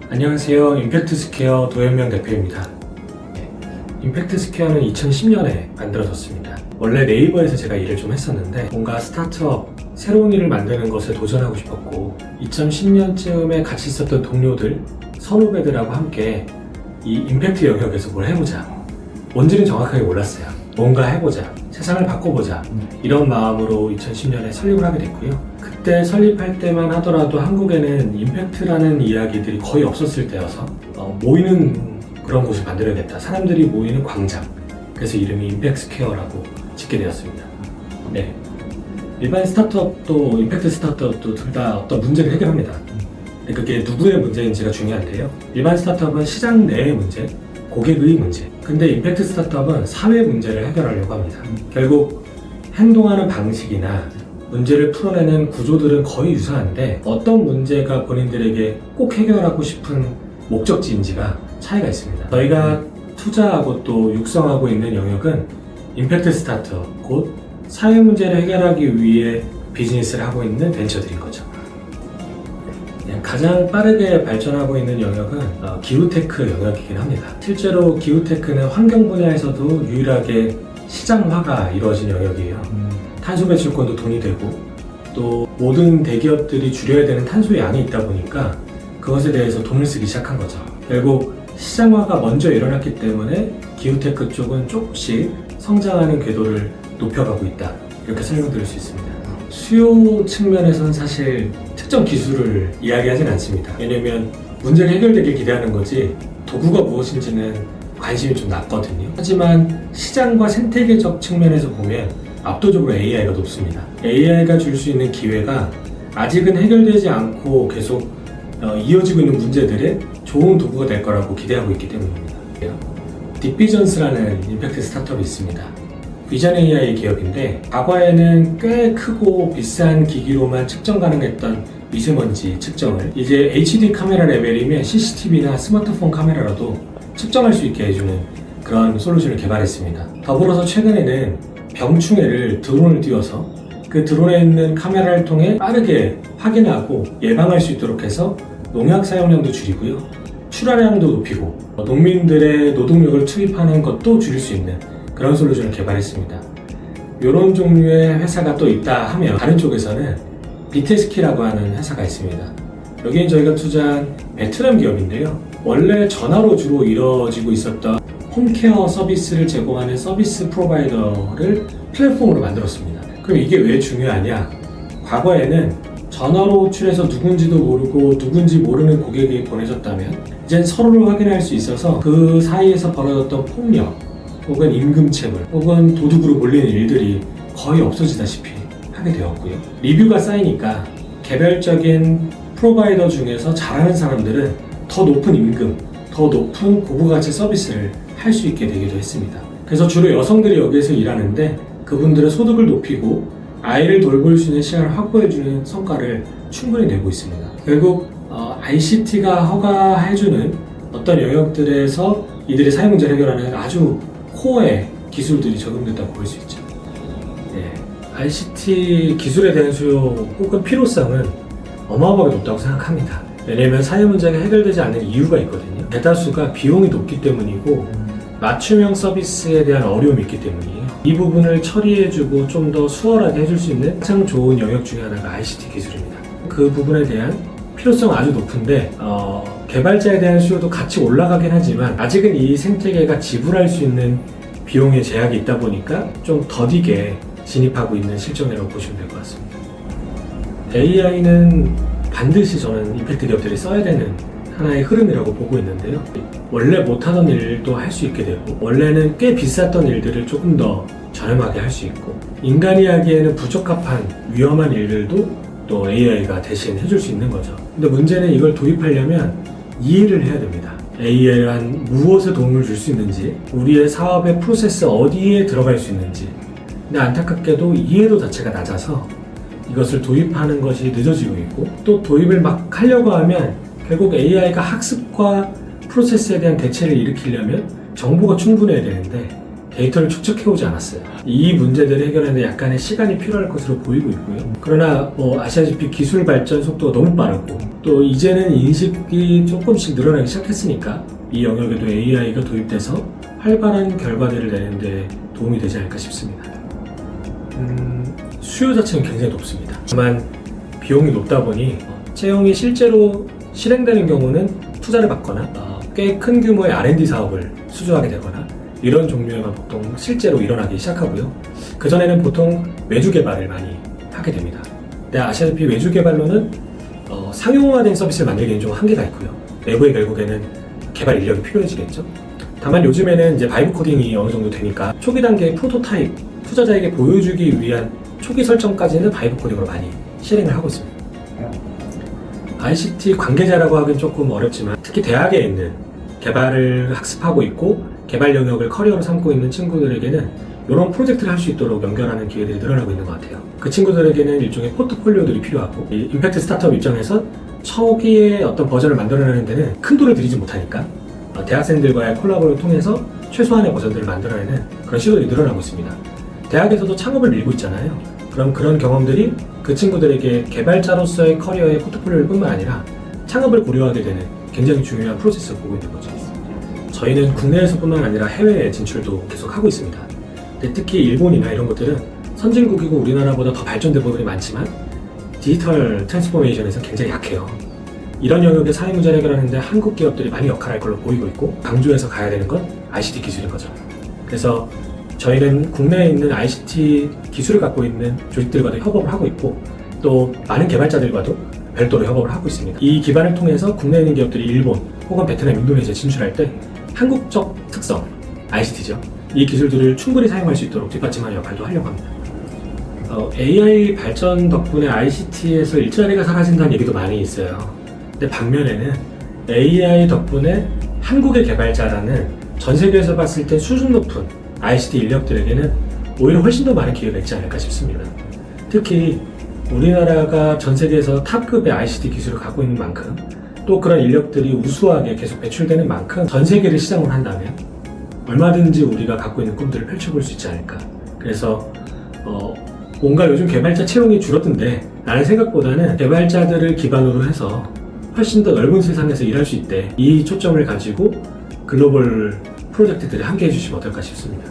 안녕하세요. 임팩트스퀘어 도현명 대표입니다. 임팩트스퀘어는 2010년에 만들어졌습니다. 원래 네이버에서 제가 일을 좀 했었는데 뭔가 스타트업, 새로운 일을 만드는 것에 도전하고 싶었고 2010년쯤에 같이 있었던 동료들, 선후배들하고 함께 이 임팩트 영역에서 뭘 해보자. 뭔지는 정확하게 몰랐어요. 뭔가 해보자. 세상을 바꿔보자. 이런 마음으로 2010년에 설립을 하게 됐고요. 그때 설립할 때만 하더라도 한국에는 임팩트라는 이야기들이 거의 없었을 때여서 모이는 그런 곳을 만들어야겠다. 사람들이 모이는 광장. 그래서 이름이 임팩트스퀘어라고 짓게 되었습니다. 네. 일반 스타트업도 임팩트 스타트업도 둘 다 어떤 문제를 해결합니다. 그게 누구의 문제인지가 중요한데요. 일반 스타트업은 시장 내의 문제, 고객의 문제. 근데 임팩트 스타트업은 사회 문제를 해결하려고 합니다. 결국 행동하는 방식이나 문제를 풀어내는 구조들은 거의 유사한데 어떤 문제가 본인들에게 꼭 해결하고 싶은 목적지인지가 차이가 있습니다. 저희가 투자하고 또 육성하고 있는 영역은 임팩트 스타트업, 곧 사회 문제를 해결하기 위해 비즈니스를 하고 있는 벤처들인 거죠. 가장 빠르게 발전하고 있는 영역은 기후테크 영역이긴 합니다. 실제로 기후테크는 환경 분야에서도 유일하게 시장화가 이루어진 영역이에요. 탄소 배출권도 돈이 되고 또 모든 대기업들이 줄여야 되는 탄소 양이 있다 보니까 그것에 대해서 돈을 쓰기 시작한 거죠. 결국 시장화가 먼저 일어났기 때문에 기후테크 쪽은 조금씩 성장하는 궤도를 높여가고 있다. 이렇게 설명드릴 수 있습니다. 수요 측면에서는 사실 특정 기술을 이야기하진 않습니다. 왜냐면 문제가 해결되길 기대하는 거지 도구가 무엇인지는 관심이 좀 낮거든요. 하지만 시장과 생태계적 측면에서 보면 압도적으로 AI가 높습니다. AI가 줄 수 있는 기회가 아직은 해결되지 않고 계속 이어지고 있는 문제들의 좋은 도구가 될 거라고 기대하고 있기 때문입니다. 딥비전스라는 임팩트 스타트업이 있습니다. 비전 AI 기업인데 과거에는 꽤 크고 비싼 기기로만 측정 가능했던 미세먼지 측정을 이제 HD 카메라 레벨이면 CCTV나 스마트폰 카메라로도 측정할 수 있게 해주는 그런 솔루션을 개발했습니다. 더불어서 최근에는 병충해를 드론을 띄워서 그 드론에 있는 카메라를 통해 빠르게 확인하고 예방할 수 있도록 해서 농약 사용량도 줄이고요. 출하량도 높이고 농민들의 노동력을 투입하는 것도 줄일 수 있는 그런 솔루션을 개발했습니다. 이런 종류의 회사가 또 있다 하면 다른 쪽에서는 비테스키라고 하는 회사가 있습니다. 여기는 저희가 투자한 베트남 기업인데요. 원래 전화로 주로 이루어지고 있었던 홈케어 서비스를 제공하는 서비스 프로바이더를 플랫폼으로 만들었습니다. 그럼 이게 왜 중요하냐? 과거에는 전화로 호출해서 누군지도 모르고 누군지 모르는 고객이 보내줬다면 이젠 서로를 확인할 수 있어서 그 사이에서 벌어졌던 폭력 혹은 임금체불 혹은 도둑으로 몰리는 일들이 거의 없어지다시피 하게 되었고요. 리뷰가 쌓이니까 개별적인 프로바이더 중에서 잘하는 사람들은 더 높은 임금, 더 높은 고부가치 서비스를 할 수 있게 되기도 했습니다. 그래서 주로 여성들이 여기에서 일하는데 그분들의 소득을 높이고 아이를 돌볼 수 있는 시간을 확보해주는 성과를 충분히 내고 있습니다. 결국 ICT가 허가해주는 어떤 영역들에서 이들의 사회 문제를 해결하는 아주 코어의 기술들이 적용된다고 볼 수 있죠. ICT 기술에 대한 수요 혹은 필요성은 어마어마하게 높다고 생각합니다. 왜냐하면 사회 문제가 해결되지 않는 이유가 있거든요. 대다수가 비용이 높기 때문이고 맞춤형 서비스에 대한 어려움이 있기 때문이에요. 이 부분을 처리해주고 좀 더 수월하게 해줄 수 있는 가장 좋은 영역 중에 하나가 ICT 기술입니다. 그 부분에 대한 필요성은 아주 높은데 개발자에 대한 수요도 같이 올라가긴 하지만 아직은 이 생태계가 지불할 수 있는 비용의 제약이 있다 보니까 좀 더디게 진입하고 있는 실정이라고 보시면 될 것 같습니다. AI는 반드시 저는 임팩트 기업들이 써야 되는 하나의 흐름이라고 보고 있는데요. 원래 못하던 일도 할 수 있게 되고 원래는 꽤 비쌌던 일들을 조금 더 저렴하게 할 수 있고 인간이 하기에는 부적합한 위험한 일들도 또 AI가 대신 해줄 수 있는 거죠. 근데 문제는 이걸 도입하려면 이해를 해야 됩니다. AI란 무엇에 도움을 줄 수 있는지 우리의 사업의 프로세스 어디에 들어갈 수 있는지 근데 안타깝게도 이해도 자체가 낮아서 이것을 도입하는 것이 늦어지고 있고 또 도입을 막 하려고 하면 결국 AI가 학습과 프로세스에 대한 대체를 일으키려면 정보가 충분해야 되는데 데이터를 축적해오지 않았어요. 이 문제들을 해결하는데 약간의 시간이 필요할 것으로 보이고 있고요. 그러나 아시다시피 기술 발전 속도가 너무 빠르고 또 이제는 인식이 조금씩 늘어나기 시작했으니까 이 영역에도 AI가 도입돼서 활발한 결과들을 내는데 도움이 되지 않을까 싶습니다. 수요 자체는 굉장히 높습니다. 다만 비용이 높다 보니 채용이 실제로 실행되는 경우는 투자를 받거나 꽤 큰 규모의 R&D 사업을 수주하게 되거나 이런 종류에만 보통 실제로 일어나기 시작하고요. 그전에는 보통 외주 개발을 많이 하게 됩니다. 근데 아시다시피 외주 개발로는 상용화된 서비스를 만들기에는 좀 한계가 있고요. 내부에 결국에는 개발 인력이 필요해지겠죠. 다만 요즘에는 이제 바이브 코딩이 어느 정도 되니까 초기 단계의 프로토타입, 투자자에게 보여주기 위한 초기 설정까지는 바이브 코딩으로 많이 실행을 하고 있습니다. ICT 관계자라고 하긴 조금 어렵지만 특히 대학에 있는 개발을 학습하고 있고 개발 영역을 커리어로 삼고 있는 친구들에게는 이런 프로젝트를 할 수 있도록 연결하는 기회들이 늘어나고 있는 것 같아요. 그 친구들에게는 일종의 포트폴리오들이 필요하고 이 임팩트 스타트업 입장에서 초기에 어떤 버전을 만들어내는 데는 큰 돈을 들이지 못하니까 대학생들과의 콜라보를 통해서 최소한의 버전들을 만들어내는 그런 시도들이 늘어나고 있습니다. 대학에서도 창업을 밀고 있잖아요. 그럼 그런 경험들이 그 친구들에게 개발자로서의 커리어의 포트폴리오일 뿐만 아니라 창업을 고려하게 되는 굉장히 중요한 프로세스를 보고 있는 거죠. 저희는 국내에서뿐만 아니라 해외 진출도 계속 하고 있습니다. 근데 특히 일본이나 이런 것들은 선진국이고 우리나라보다 더 발전된 부분이 많지만 디지털 트랜스포메이션에서 굉장히 약해요. 이런 영역의 사회 문제를 해결하는데 한국 기업들이 많이 역할할 걸로 보이고 있고 강조해서 가야 되는 건 ICT 기술인 거죠. 그래서 저희는 국내에 있는 ICT 기술을 갖고 있는 조직들과도 협업을 하고 있고 또 많은 개발자들과도 별도로 협업을 하고 있습니다. 이 기반을 통해서 국내에 있는 기업들이 일본 혹은 베트남, 인도네시아 진출할 때 한국적 특성, ICT죠. 이 기술들을 충분히 사용할 수 있도록 뒷받침하는 역할도 하려고 합니다. AI 발전 덕분에 ICT에서 일자리가 사라진다는 얘기도 많이 있어요. 근데 반면에는 AI 덕분에 한국의 개발자라는 전 세계에서 봤을 때 수준 높은 ICT 인력들에게는 오히려 훨씬 더 많은 기회가 있지 않을까 싶습니다. 특히 우리나라가 전 세계에서 탑급의 ICT 기술을 갖고 있는 만큼 또 그런 인력들이 우수하게 계속 배출되는 만큼 전 세계를 시장으로 한다면 얼마든지 우리가 갖고 있는 꿈들을 펼쳐볼 수 있지 않을까. 그래서 뭔가 요즘 개발자 채용이 줄었던데 라는 생각보다는 개발자들을 기반으로 해서 훨씬 더 넓은 세상에서 일할 수 있대 이 초점을 가지고 글로벌 프로젝트들에 함께 해주시면 어떨까 싶습니다.